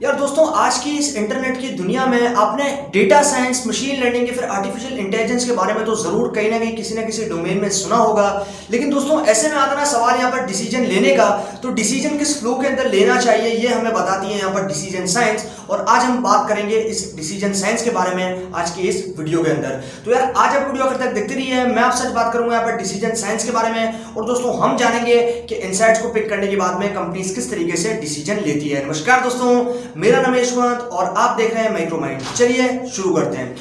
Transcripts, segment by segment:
यार दोस्तों, आज की इस इंटरनेट की दुनिया में आपने डेटा साइंस, मशीन लर्निंग या फिर आर्टिफिशियल इंटेलिजेंस के बारे में तो जरूर कहीं ना किसी डोमेन में सुना होगा। लेकिन दोस्तों, ऐसे में आता ना सवाल यहाँ पर डिसीजन लेने का, तो डिसीजन किस फ्लो के अंदर लेना चाहिए ये हमें बताती है यहाँ पर डिसीजन साइंस। और आज हम बात करेंगे इस डिसीजन साइंस के बारे में आज की इस वीडियो के अंदर। तो यार आज आप वीडियो आखिर तक देखते रहिए। मैं आपसे बात करूंगा यहाँ पर डिसीजन साइंस के बारे में। और दोस्तों, हम जानेंगे कि इनसाइट्स को पिक करने के बाद में कंपनीज किस तरीके से डिसीजन लेती है। नमस्कार दोस्तों, मेरा नाम है यशवंत और आप देख रहे हैं माइक्रो माइंड। चलिए शुरू करते हैं।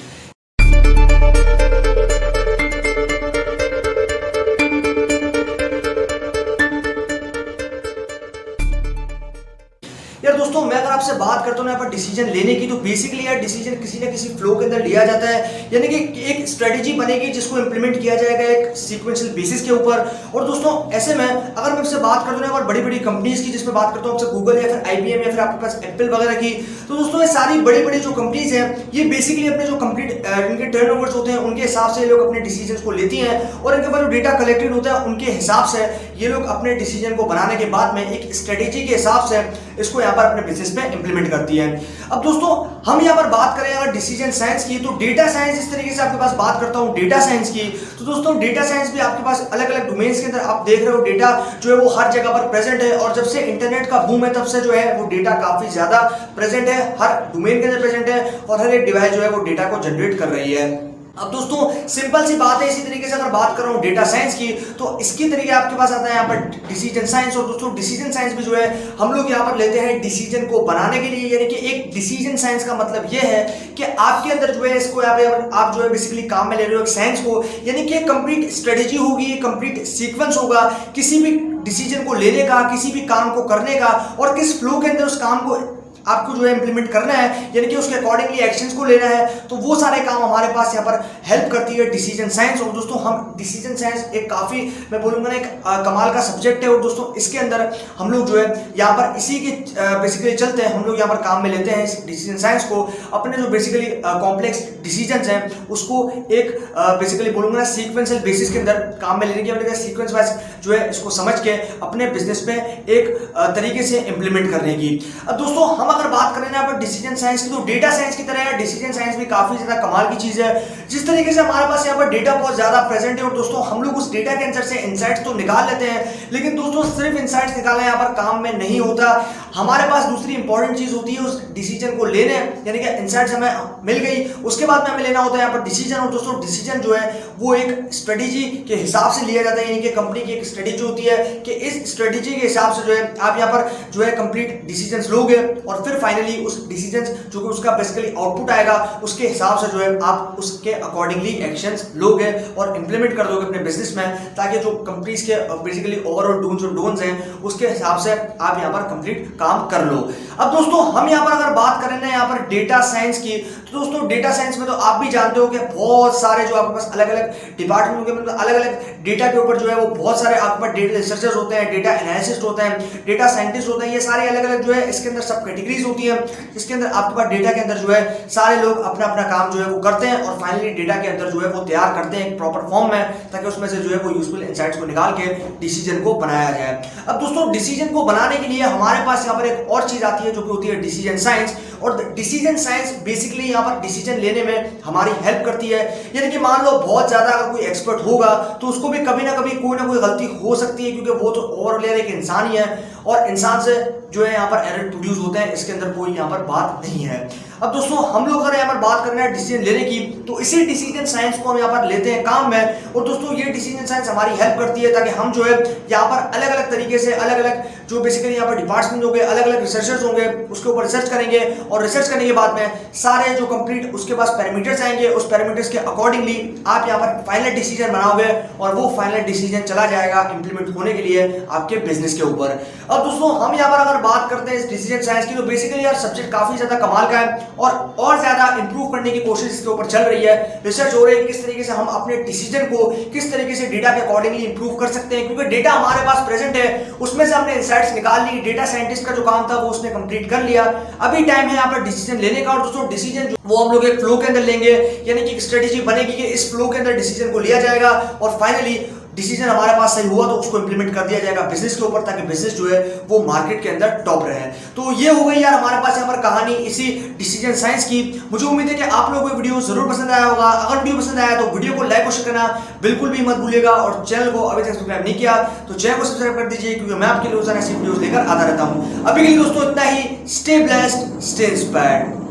यार दोस्तों, मैं अगर आपसे बात करता हूँ यहाँ पर डिसीजन लेने की, तो बेसिकली यार डिसीजन किसी ना किसी फ्लो के अंदर लिया जाता है। यानी कि एक स्ट्रेटेजी बनेगी जिसको इंप्लीमेंट किया जाएगा एक सीक्वेंशियल बेसिस के ऊपर। और दोस्तों, ऐसे में अगर मैं आपसे बात करता हूँ बड़ी बड़ी कंपनीज की, जिसमें बात करता हूँ आपसे गूगल या फिर IBM या फिर आपके पास एप्पल वगैरह की, तो दोस्तों ये सारी बड़ी बड़ी जो कंपनीज हैं, ये बेसिकली अपने जो कंप्लीट इनके टर्नओवर्स होते हैं उनके हिसाब से लोग अपने डिसीजन को लेती हैं। और इनके पास जो डेटा कलेक्टेड होता है उनके हिसाब से ये लोग अपने डिसीजन को बनाने के बाद में एक स्ट्रेटेजी के हिसाब से इसको यहाँ पर अपने बिजनेस में इंप्लीमेंट करती है। अब दोस्तों, हम यहाँ पर बात करें अगर डिसीजन साइंस की, तो डेटा साइंस इस तरीके से आपके पास बात करता हूँ डेटा साइंस की। तो दोस्तों, डेटा साइंस भी आपके पास अलग अलग डोमेन्स के अंदर आप देख रहे हो, डेटा जो है वो हर जगह पर प्रेजेंट है। और जब से इंटरनेट का बूम है तब से जो है वो डेटा काफी ज्यादा प्रेजेंट है, हर डोमेन के अंदर प्रेजेंट है और हर एक डिवाइस जो है वो डेटा को जनरेट कर रही है। अब दोस्तों, सिंपल सी बात है, इसी तरीके से अगर बात कर रहा हूँ डेटा साइंस की, तो इसकी तरीके आपके पास आता है यहाँ पर डिसीजन साइंस। और दोस्तों, डिसीजन साइंस भी जो है हम लोग यहाँ पर लेते हैं डिसीजन को बनाने के लिए। यानी कि एक डिसीजन साइंस का मतलब ये है कि आपके अंदर जो है इसको यहाँ पे आप जो है बेसिकली काम में ले रहे हो एक साइंस को। यानी कि एक कंप्लीट स्ट्रेटेजी होगी, एक कंप्लीट सीक्वेंस होगा किसी भी डिसीजन को लेने का, किसी भी काम को करने का, और किस फ्लो के अंदर उस काम को आपको जो है इंप्लीमेंट करना है, यानी कि उसके अकॉर्डिंगली एक्शंस को लेना है। तो वो सारे काम हमारे पास यहाँ पर हेल्प करती है डिसीजन साइंस। और दोस्तों, हम डिसीजन साइंस एक काफी मैं बोलूंगा ना एक कमाल का सब्जेक्ट है। और दोस्तों, इसके अंदर हम लोग जो है यहाँ पर इसी के बेसिकली चलते हैं, हम लोग यहाँ पर काम में लेते हैं इस डिसीजन साइंस को। अपने जो बेसिकली कॉम्प्लेक्स डिसीजंस हैं उसको एक बेसिकली बोलूंगा ना सीक्वेंशियल बेसिस के अंदर काम में लेने की, सीक्वेंस वाइज जो है इसको समझ के अपने बिजनेस में एक तरीके से इंप्लीमेंट करने की। अब दोस्तों, हम अगर बात करें ना पर डिसीजन साइंस की, तो डेटा साइंस की तरह डिसीजन साइंस भी काफी ज्यादा कमाल की चीज है। जिस तरीके से हमारे पास यहाँ पर डेटा बहुत ज्यादा प्रेजेंट है और दोस्तों हम लोग उस डेटा के आंसर से इनसाइट्स तो निकाल लेते हैं, लेकिन दोस्तों सिर्फ इनसाइट्स निकालना यहाँ पर काम में नहीं होता। हमारे पास दूसरी इंपॉर्टेंट चीज होती है उस डिसीजन को लेने, यानी कि इनसाइट्स हमें मिल गई, उसके बाद में हमें लेना होता है यहाँ पर डिसीजन। और दोस्तों, डिसीजन जो है वो एक स्ट्रेटेजी के हिसाब से लिया जाता है, यानी कि कंपनी की एक स्ट्रेटेजी होती है कि इस स्ट्रेटेजी के हिसाब से जो है आप यहाँ पर जो है कंप्लीट डिसीजन लोगे और फिर फाइनली उस डिसीजन जो कि उसका बेसिकली आउटपुट आएगा उसके हिसाब से जो है आप उसके अकॉर्डिंगली एक्शंस लोगे और इंप्लीमेंट कर दोगे अपने बिजनेस में, ताकि जो कंपनीज के बेसिकली ओवरऑल डून्स और डोन्स हैं उसके हिसाब से आप यहाँ पर कंप्लीट काम कर लो। अब दोस्तों, हम यहाँ पर अगर बात करें ना यहाँ पर डेटा साइंस की, तो दोस्तों डेटा साइंस में तो आप भी जानते हो कि बहुत सारे जो आपके पास अलग अलग डिपार्टमेंट होंगे, मतलब अलग अलग डेटा के ऊपर जो है वो बहुत सारे आपके पास डेटा रिसर्चर्स होते हैं, डेटा एनालिसिस्ट होते हैं, डेटा साइंटिस्ट होते हैं। ये सारे अलग अलग जो है इसके अंदर सब कैटेगरीज होती है, जिसके अंदर आपके पास डेटा के अंदर जो है सारे लोग अपना अपना काम जो है वो करते हैं और फाइनली डेटा के अंदर जो है वो तैयार करते हैं एक प्रॉपर फॉर्म में, ताकि उसमें से जो है वो यूजफुल इनसाइट्स को निकाल के डिसीजन को बनाया जाए। अब दोस्तों, डिसीजन को बनाने के लिए हमारे पास यहाँ पर एक और चीज आती है जो कि होती है डिसीजन साइंस। और डिसीजन साइंस बेसिकली यहाँ पर डिसीजन लेने में हमारी हेल्प करती है। यानी कि मान लो बहुत ज्यादा अगर कोई एक्सपर्ट होगा तो उसको भी कभी ना कोई गलती हो सकती है, क्योंकि वो तो ओवरऑल एक इंसान ही है और इंसान से जो है यहाँ पर एरर प्रोड्यूस होते हैं, इसके अंदर कोई यहाँ पर बात नहीं है। अब दोस्तों, हम लोग अगर यहाँ पर बात करना है डिसीजन लेने की, तो इसी डिसीजन साइंस को हम यहाँ पर लेते हैं काम में। और दोस्तों, ये डिसीजन साइंस हमारी हेल्प करती है ताकि हम जो है यहाँ पर अलग अलग तरीके से अलग अलग जो बेसिकली यहाँ पर डिपार्टमेंट होंगे, अलग अलग रिसर्चर्स होंगे, उसके ऊपर रिसर्च करेंगे और रिसर्च करने के बाद में सारे जो कंप्लीट उसके पास पैरामीटर्स आएंगे, उस पैरामीटर्स के अकॉर्डिंगली आप यहाँ पर फाइनल डिसीजन बनाओगे और वो फाइनल डिसीजन चला जाएगा इंप्लीमेंट होने के लिए आपके बिजनेस के ऊपर। अब दोस्तों, हम यहाँ पर अगर बात करते हैं इस डिसीजन साइंस की, तो बेसिकली यार सब्जेक्ट काफी ज्यादा कमाल का है और ज्यादा इंप्रूव करने की कोशिश इसके ऊपर चल रही है। रिसर्च हो रही है किस तरीके से हम अपने डिसीजन को किस तरीके से डेटा के अकॉर्डिंगली इंप्रूव कर सकते हैं, क्योंकि डेटा हमारे पास प्रेजेंट है, उसमें से हमने इनसाइट्स निकाल ली। डेटा साइंटिस्ट का जो काम था वो उसने कंप्लीट कर लिया, अभी टाइम है यहाँ पर डिसीजन लेने का। और दोस्तों, डिसीजन वो हम लोग एक फ्लो के अंदर लेंगे, यानी कि एक स्ट्रेटेजी बनेगी कि इस फ्लो के अंदर डिसीजन को लिया जाएगा और फाइनली डिसीजन हमारे पास सही हुआ तो उसको इंप्लीमेंट कर दिया जाएगा बिजनेस के ऊपर, ताकि बिजनेस जो है वो मार्केट के अंदर टॉप रहे। तो ये हो गई यार हमारे पास यहाँ पर कहानी इसी डिसीजन साइंस की। मुझे उम्मीद है कि आप लोगों को वीडियो जरूर पसंद आया होगा। अगर वीडियो पसंद आया तो वीडियो को लाइक और शेयर करना बिल्कुल भी मत भूलिएगा, और चैनल को अभी तक सब्सक्राइब नहीं किया तो चैनल को सब्सक्राइब कर दीजिए, क्योंकि मैं आपके लिए रोजाना ऐसी वीडियोस लेकर आता रहता हूँ। अभी के लिए दोस्तों इतना ही। Stay blessed, stay inspired.